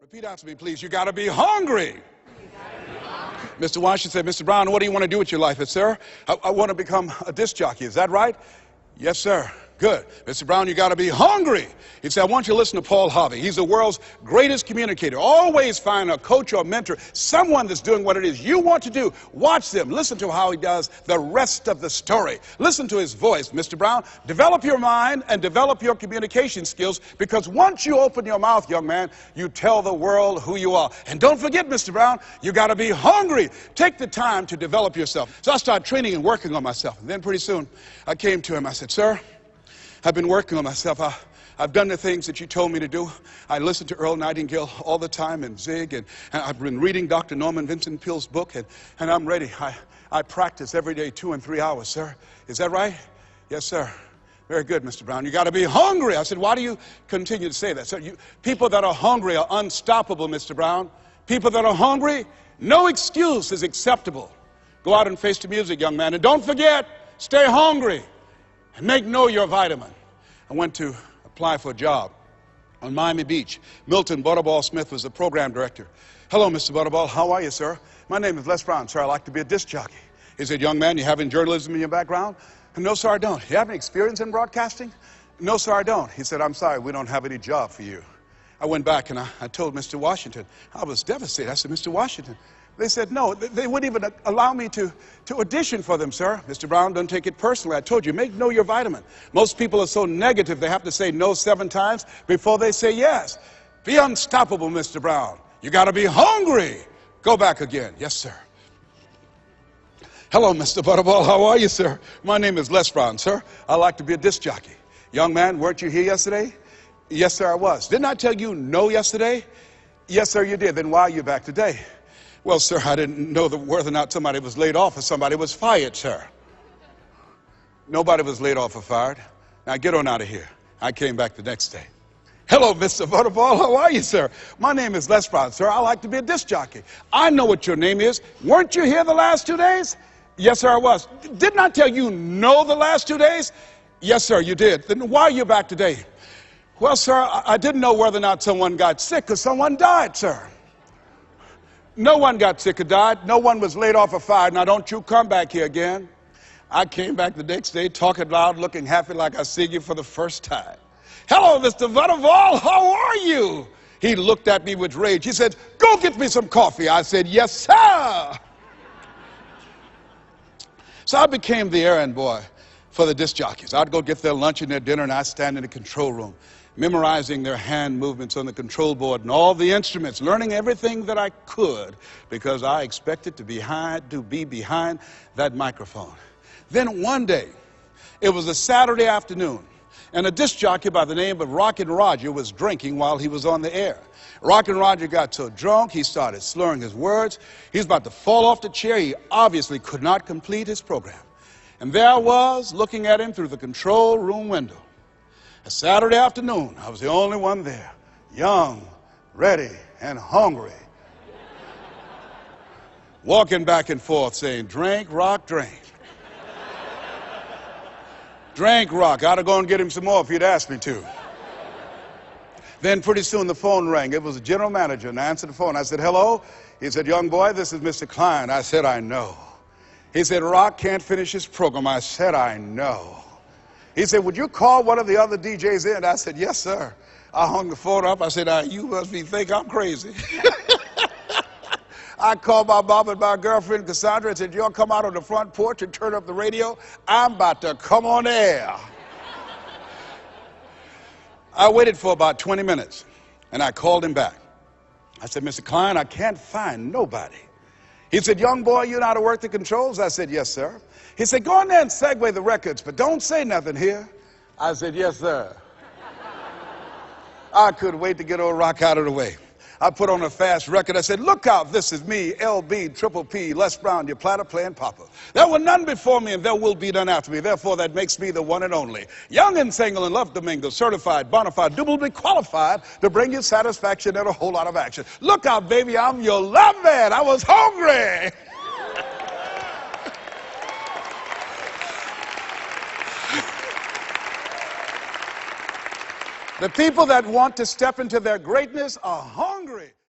Repeat after me, please. You got to be hungry. Mr. Washington said, Mr. Brown, what do you want to do with your life? I said, sir, I want to become a disc jockey. Is that right? Yes, sir. Good. Mr. Brown, you got to be hungry. He said, I want you to listen to Paul Harvey. He's the world's greatest communicator. Always find a coach or mentor, someone that's doing what it is you want to do. Watch them. Listen to how he does the rest of the story. Listen to his voice. Mr. Brown, develop your mind and develop your communication skills, because once you open your mouth, young man, you tell the world who you are. And don't forget, Mr. Brown, you got to be hungry. Take the time to develop yourself. So I started training and working on myself. And then pretty soon I came to him. I said, sir, I've been working on myself. I've done the things that you told me to do. I listen to Earl Nightingale all the time and Zig, and I've been reading Dr. Norman Vincent Peale's book, and I'm ready. I practice every day 2 and 3 hours, sir. Is that right? Yes, sir. Very good, Mr. Brown. You got to be hungry. I said, why do you continue to say that? Sir, people that are hungry are unstoppable, Mr. Brown. People that are hungry, no excuse is acceptable. Go out and face the music, young man. And don't forget, stay hungry. And know your vitamin. I went to apply for a job on Miami Beach. Milton Butterball Smith was the program director. Hello, Mr. Butterball. How are you, sir? My name is Les Brown, sir. I like to be a disc jockey. He said, young man, you have any journalism in your background? No, sir, I don't. You have any experience in broadcasting? No, sir, I don't. He said, I'm sorry, we don't have any job for you. I went back and I told Mr. Washington. I was devastated. I said, Mr. Washington. They said, no, they wouldn't even allow me to audition for them, sir. Mr. Brown, don't take it personally. I told you, know your vitamin. Most people are so negative, they have to say no 7 times before they say yes. Be unstoppable, Mr. Brown. You got to be hungry. Go back again. Yes, sir. Hello, Mr. Butterball. How are you, sir? My name is Les Brown, sir. I like to be a disc jockey. Young man, weren't you here yesterday? Yes, sir, I was. Didn't I tell you no yesterday? Yes, sir, you did. Then why are you back today? Well, sir, I didn't know whether or not somebody was laid off or somebody was fired, sir. Nobody was laid off or fired. Now get on out of here. I came back the next day. Hello, Mr. Butterball. How are you, sir? My name is Les Brown, sir. I like to be a disc jockey. I know what your name is. Weren't you here the last 2 days? Yes, sir, I was. Didn't I tell you no the last 2 days? Yes, sir, you did. Then why are you back today? Well, sir, I didn't know whether or not someone got sick, because someone died, sir. No one got sick or died. No one was laid off or fired. Now, don't you come back here again. I came back the next day, talking loud, looking happy like I see you for the first time. Hello, Mr. Butterball. How are you? He looked at me with rage. He said, go get me some coffee. I said, yes, sir. So I became the errand boy for the disc jockeys. I'd go get their lunch and their dinner, and I'd stand in the control room, memorizing their hand movements on the control board and all the instruments, learning everything that I could, because I expected to be behind that microphone. Then one day, it was a Saturday afternoon, and a disc jockey by the name of Rockin' Roger was drinking while he was on the air. Rockin' Roger got so drunk, he started slurring his words. He was about to fall off the chair. He obviously could not complete his program. And there I was, looking at him through the control room window. A Saturday afternoon, I was the only one there, young, ready, and hungry, walking back and forth saying, drink, rock, drink. Drink, rock. I'd have gone and get him some more if he'd asked me to. Then pretty soon the phone rang. It was the general manager, and I answered the phone. I said, hello? He said, young boy, this is Mr. Klein. I said, I know. He said, Rock can't finish his program. I said, I know. He said, would you call one of the other DJs in? I said, yes, sir. I hung the phone up. I said, you must think I'm crazy. I called my mom and my girlfriend, Cassandra, and said, y'all come out on the front porch and turn up the radio. I'm about to come on air. I waited for about 20 minutes, and I called him back. I said, Mr. Klein, I can't find nobody. He said, young boy, you know how to work the controls? I said, yes, sir. He said, go in there and segue the records, but don't say nothing here. I said, yes, sir. I couldn't wait to get old Rock out of the way. I put on a fast record. I said, look out, this is me, LB, Triple P, Les Brown, your platter playing papa. There were none before me, and there will be none after me. Therefore, that makes me the one and only. Young and single and love to mingle, certified, bona fide, doubly qualified to bring you satisfaction and a whole lot of action. Look out, baby, I'm your love man. I was hungry. The people that want to step into their greatness are hungry.